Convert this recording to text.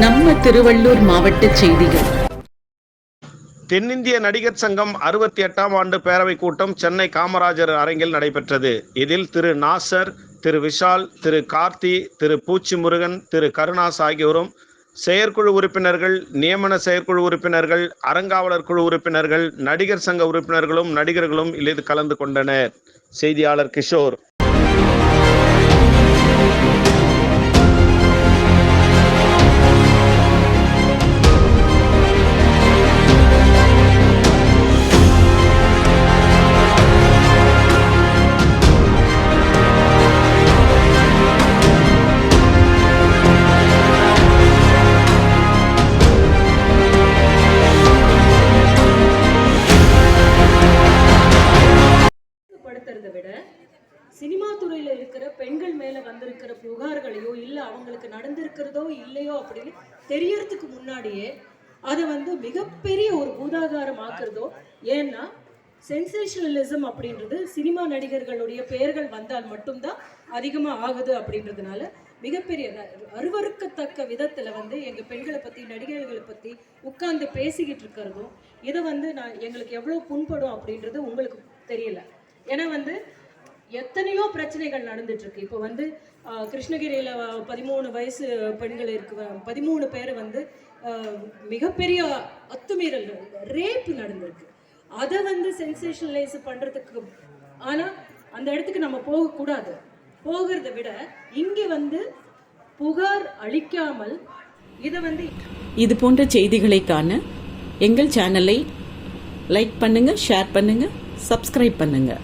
நம்ம திருவள்ளூர் மாவட்ட செய்திகள். தென்னிந்திய நடிகர் சங்கம் 68ஆம் ஆண்டு பேரவை கூட்டம் சென்னை காமராஜர் அரங்கில் நடைபெற்றது. இதில் திரு நாசர், திரு விஷால், திரு கார்த்தி, திரு பூச்சி முருகன், திரு கருணாஸ் ஆகியோரும், செயற்குழு உறுப்பினர்கள், நியமன செயற்குழு உறுப்பினர்கள், அறங்காவலர் குழு உறுப்பினர்கள், நடிகர் சங்க உறுப்பினர்களும் நடிகர்களும் இதில் கலந்து கொண்டனர். செய்தியாளர் கிஷோர். விட சினிமா துறையில இருக்கிற பெண்கள் மேல வந்திருக்கிற புகார்களையோ இல்ல அவங்களுக்கு நடந்திருக்கிறதோ இல்லையோ அப்படின்னு தெரியறதுக்கு முன்னாடியே அதை மிகப்பெரிய ஒரு பூதாகாரம் ஆக்குறதோ. ஏன்னா சென்சேஷனலிசம் அப்படின்றது சினிமா நடிகர்களுடைய பெயர்கள் வந்தால் மட்டும்தான் அதிகமா ஆகுது அப்படின்றதுனால மிகப்பெரிய அருவருக்கத்தக்க விதத்துல எங்க பெண்களை பத்தி நடிகர்களை பத்தி உட்கார்ந்து பேசிக்கிட்டு இருக்கிறதும் இதை நான் எங்களுக்கு எவ்வளவு புண்படும் அப்படின்றது உங்களுக்கு தெரியல. ஏன்னா எத்தனையோ பிரச்சனைகள் நடந்துட்டு இருக்கு. இப்போ கிருஷ்ணகிரியில 13 வயசு பெண்கள் இருக்கு, 13 பேர் மிகப்பெரிய அத்துமீறல் ரேப் நடந்திருக்கு. அதை சென்சேஷனலைஸ் பண்றதுக்கு ஆனா அந்த இடத்துக்கு நம்ம போகக்கூடாது. போகிறத விட இங்கே புகார் அளிக்காமல் இதை இது போன்ற செய்திகளை காண எங்கள் சேனலை லைக் பண்ணுங்க, ஷேர் பண்ணுங்க, சப்ஸ்கிரைப் பண்ணுங்க.